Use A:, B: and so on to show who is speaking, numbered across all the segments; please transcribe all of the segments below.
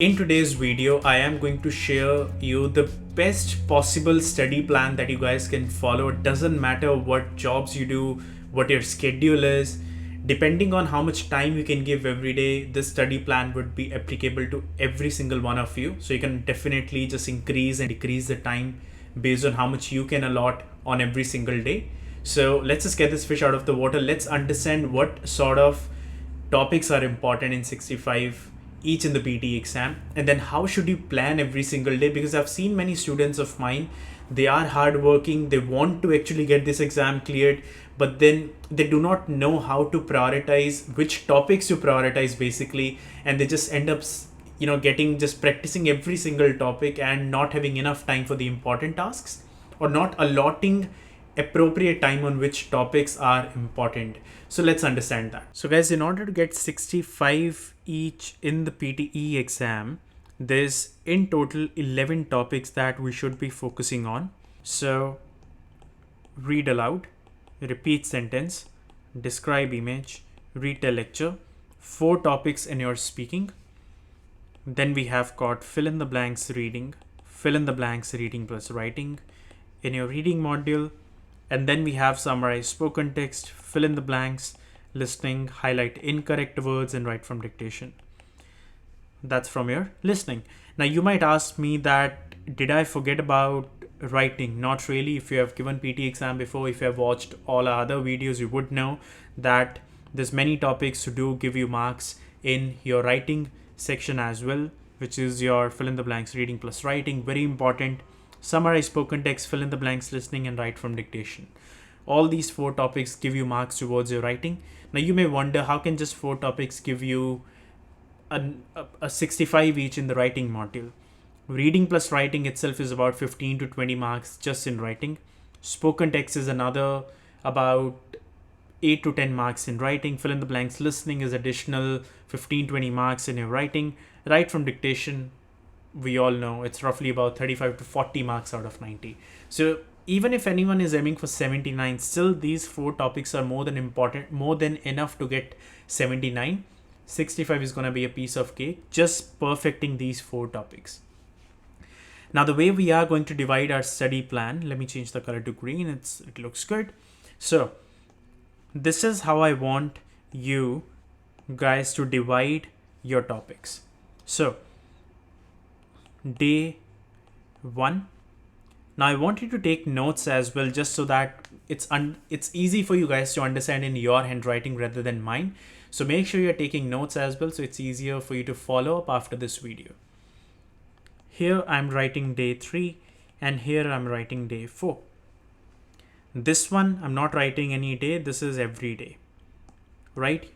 A: In today's video, I am going to share you the best possible study plan that you guys can follow. It doesn't matter what jobs you do, what your schedule is. Depending on how much time you can give every day, this study plan would be applicable to every single one of you. So you can definitely just increase and decrease the time based on how much you can allot on every single day. So let's just get this fish out of the water. Let's understand what sort of topics are important in 65 each in the PTE exam, and then how should you plan every single day, because I've seen many students of mine, they are hardworking, they want to actually get this exam cleared, but then they do not know how to prioritize which topics to prioritize basically, and they just end up getting just practicing every single topic and not having enough time for the important tasks, or not allotting appropriate time on which topics are important. So let's understand that. So guys, in order to get 65 each in the PTE exam, there's in total 11 topics that we should be focusing on. So read aloud, repeat sentence, describe image, retell lecture, 4 topics in your speaking. Then we have got fill in the blanks reading plus writing in your reading module. And then we have summarize spoken text, fill in the blanks, listening, highlight incorrect words, and write from dictation. That's from your listening. Now you might ask me that, did I forget about writing? Not really. If you have given PT exam before, if you have watched all our other videos, you would know that there's many topics to do give you marks in your writing section as well, which is your fill in the blanks reading plus writing. Very important. Summarize spoken text, fill in the blanks, listening, and write from dictation. All these 4 topics give you marks towards your writing. Now you may wonder, how can just 4 topics give you a 65 each in the writing module? Reading plus writing itself is about 15 to 20 marks just in writing. Spoken text is another about 8 to 10 marks in writing. Fill in the blanks listening is additional 15-20 marks in your writing. Write from dictation, we all know it's roughly about 35 to 40 marks out of 90. So even if anyone is aiming for 79, still these 4 topics are more than important, more than enough to get 79. 65 is going to be a piece of cake, just perfecting these 4 topics. Now the way we are going to divide our study plan, let me change the color to green, it looks good. So this is how I want you guys to divide your topics. So day 1. Now I want you to take notes as well, just so that it's easy for you guys to understand in your handwriting rather than mine. So make sure you're taking notes as well, so it's easier for you to follow up after this video. Here I'm writing day 3, and here I'm writing day 4. This one I'm not writing any day, this is every day. Right?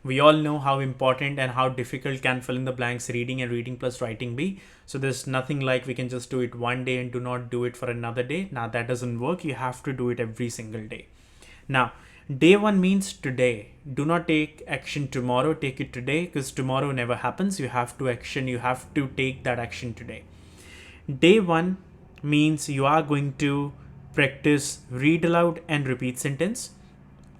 A: We all know how important and how difficult can fill in the blanks reading and reading plus writing be. So there's nothing like we can just do it one day and do not do it for another day. Now that doesn't work. You have to do it every single day. Now, day 1 means today. Do not take action tomorrow. Take it today, because tomorrow never happens. You have to take that action today. Day 1 means you are going to practice read aloud and repeat sentence.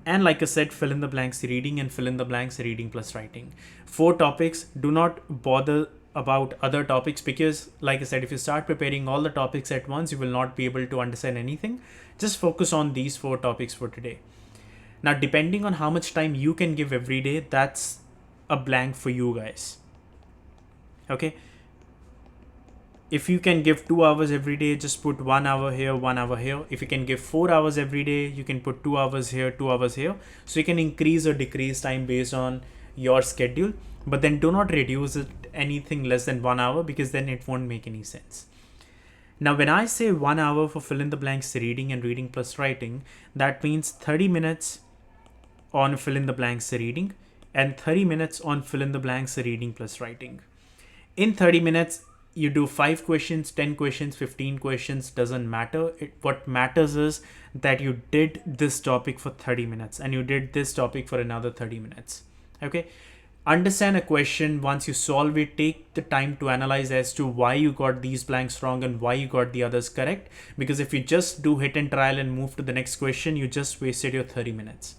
A: And like I said, fill in the blanks reading and fill in the blanks reading plus writing. 4 topics. Do not bother about other topics, because like I said, if you start preparing all the topics at once, you will not be able to understand anything. Just focus on these 4 topics for today. Now, depending on how much time you can give every day, that's a blank for you guys. Okay. If you can give 2 hours every day, just put 1 hour here, 1 hour here. If you can give 4 hours every day, you can put 2 hours here, 2 hours here. So you can increase or decrease time based on your schedule, but then do not reduce it anything less than 1 hour, because then it won't make any sense. Now, when I say 1 hour for fill in the blanks reading and reading plus writing, that means 30 minutes on fill in the blanks reading and 30 minutes on fill in the blanks reading plus writing. In 30 minutes, you do 5 questions, 10 questions, 15 questions, doesn't matter. What matters is that you did this topic for 30 minutes and you did this topic for another 30 minutes. Okay. Understand a question. Once you solve it, take the time to analyze as to why you got these blanks wrong and why you got the others correct. Because if you just do hit and trial and move to the next question, you just wasted your 30 minutes.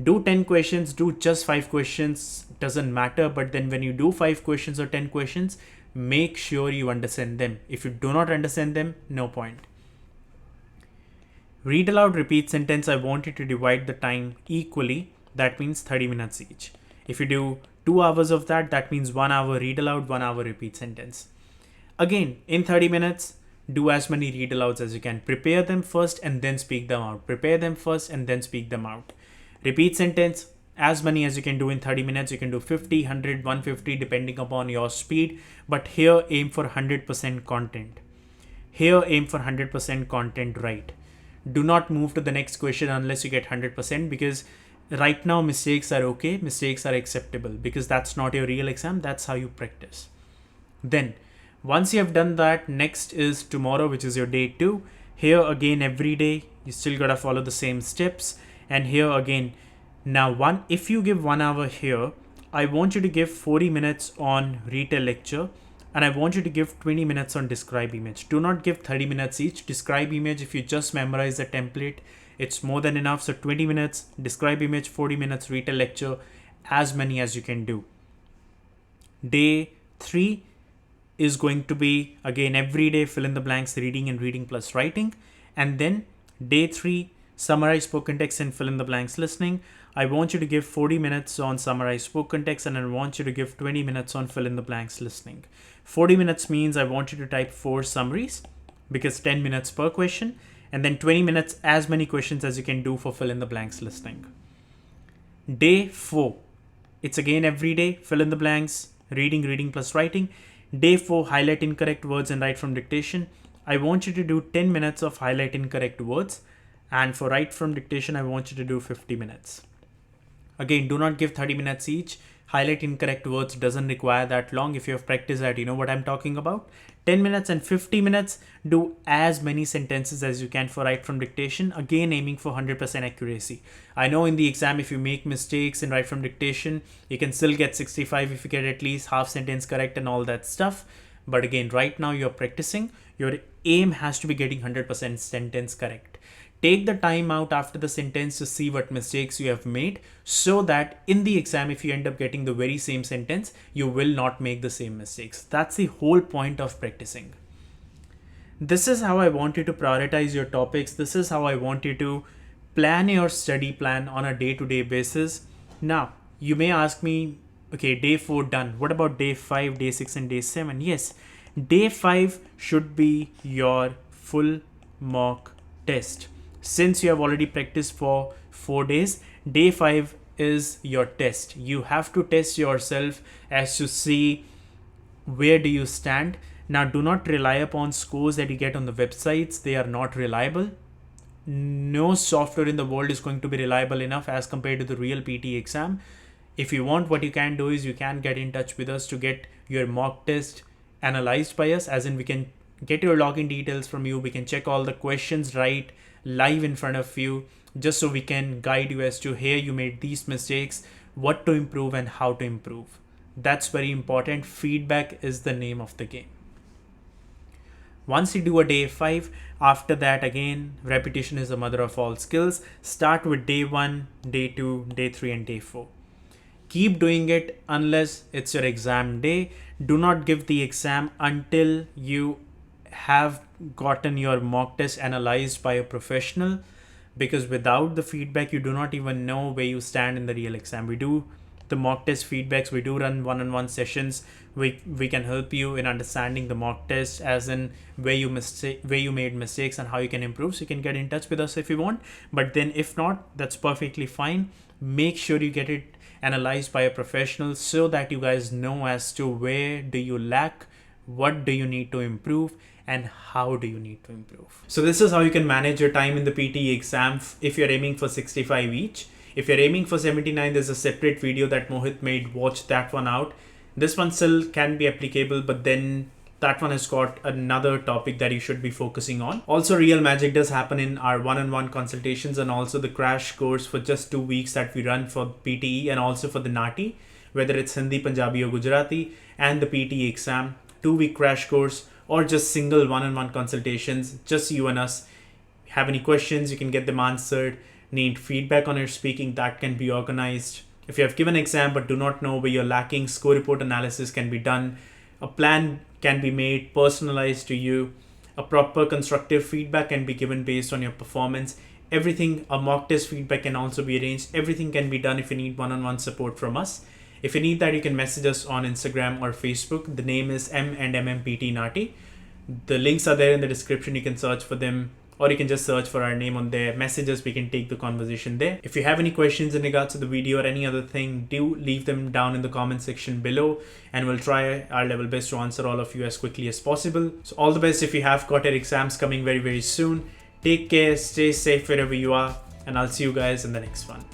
A: Do 10 questions, do just 5 questions, doesn't matter. But then when you do 5 questions or 10 questions, make sure you understand them. If you do not understand them, no point. Read aloud, repeat sentence. I want you to divide the time equally. That means 30 minutes each. If you do 2 hours of that, that means 1 hour read aloud, 1 hour repeat sentence. Again, in 30 minutes, do as many read alouds as you can. Prepare them first and then speak them out. Prepare them first and then speak them out. Repeat sentence, as many as you can do in 30 minutes. You can do 50, 100, 150 depending upon your speed. But here aim for 100% content. Here aim for 100% content right. Do not move to the next question unless you get 100%, because right now mistakes are okay. Mistakes are acceptable because that's not your real exam. That's how you practice. Then once you have done that, next is tomorrow, which is your day 2. Here again, every day you still gotta follow the same steps. And here again, now if you give 1 hour here, I want you to give 40 minutes on retell lecture, and I want you to give 20 minutes on describe image. Do not give 30 minutes each. Describe image, if you just memorize the template, it's more than enough. So 20 minutes, describe image, 40 minutes, retell lecture, as many as you can do. Day 3 is going to be, again, every day fill in the blanks, reading and reading plus writing. And then day 3, summarize spoken text and fill in the blanks listening. I want you to give 40 minutes on summarize spoken text, and I want you to give 20 minutes on fill in the blanks listening. 40 minutes means I want you to type 4 summaries, because 10 minutes per question, and then 20 minutes, as many questions as you can do for fill in the blanks listening. Day 4, it's again every day, fill in the blanks, reading plus writing. Day 4, highlight incorrect words and write from dictation. I want you to do 10 minutes of highlight incorrect words, and for write from dictation, I want you to do 50 minutes. Again, do not give 30 minutes each. Highlight incorrect words doesn't require that long. If you have practiced that, you know what I'm talking about. 10 minutes and 50 minutes, do as many sentences as you can for write from dictation. Again, aiming for 100% accuracy. I know in the exam, if you make mistakes in write from dictation, you can still get 65 if you get at least half sentence correct and all that stuff. But again, right now you're practicing. Your aim has to be getting 100% sentence correct. Take the time out after the sentence to see what mistakes you have made, so that in the exam, if you end up getting the very same sentence, you will not make the same mistakes. That's the whole point of practicing. This is how I want you to prioritize your topics. This is how I want you to plan your study plan on a day-to-day basis. Now, you may ask me, okay, day 4 done. What about day 5, day 6, and day 7? Yes, day 5 should be your full mock test. Since you have already practiced for 4 days, day 5 is your test. You have to test yourself as to see where do you stand. Now, do not rely upon scores that you get on the websites. They are not reliable. No software in the world is going to be reliable enough as compared to the real PTE exam. If you want, what you can do is you can get in touch with us to get your mock test analyzed by us, as in we can get your login details from you. We can check all the questions right live in front of you, just so we can guide you as to, here you made these mistakes, what to improve and how to improve. That's very important. Feedback is the name of the game. Once you do a day 5, after that, again, repetition is the mother of all skills. Start with day 1, day 2, day 3, and day 4. Keep doing it unless it's your exam day. Do not give the exam until you have gotten your mock test analyzed by a professional, because without the feedback, you do not even know where you stand in the real exam. We do the mock test feedbacks. We do run one-on-one sessions. We can help you in understanding the mock test, as in where you made mistakes and how you can improve. So you can get in touch with us if you want. But then if not, that's perfectly fine. Make sure you get it analyzed by a professional, so that you guys know as to where do you lack, what do you need to improve, and how do you need to improve. So this is how you can manage your time in the PTE exam if you're aiming for 65 each. If you're aiming for 79, there's a separate video that Mohit made. Watch that one out. This one still can be applicable, but then that one has got another topic that you should be focusing on. Also, real magic does happen in our one-on-one consultations, and also the crash course for just 2 weeks that we run for PTE and also for the NAATI, whether it's Hindi, Punjabi or Gujarati, and the PTE exam, 2-week crash course, or just single one-on-one consultations, just you and us. Have any questions, you can get them answered. need feedback on your speaking, that can be organized. If you have given exam but do not know where you're lacking, score report analysis can be done. A plan can be made, personalized to you. A proper constructive feedback can be given based on your performance. Everything, a mock test feedback can also be arranged. Everything can be done if you need one-on-one support from us. If you need that, you can message us on Instagram or Facebook. The name is M&MMPT NAATI. The links are there in the description. You can search for them, or you can just search for our name on there. Messages, we can take the conversation there. If you have any questions in regards to the video or any other thing, do leave them down in the comment section below, and we'll try our level best to answer all of you as quickly as possible. So all the best if you have got your exams coming very, very soon. Take care, stay safe wherever you are, and I'll see you guys in the next one.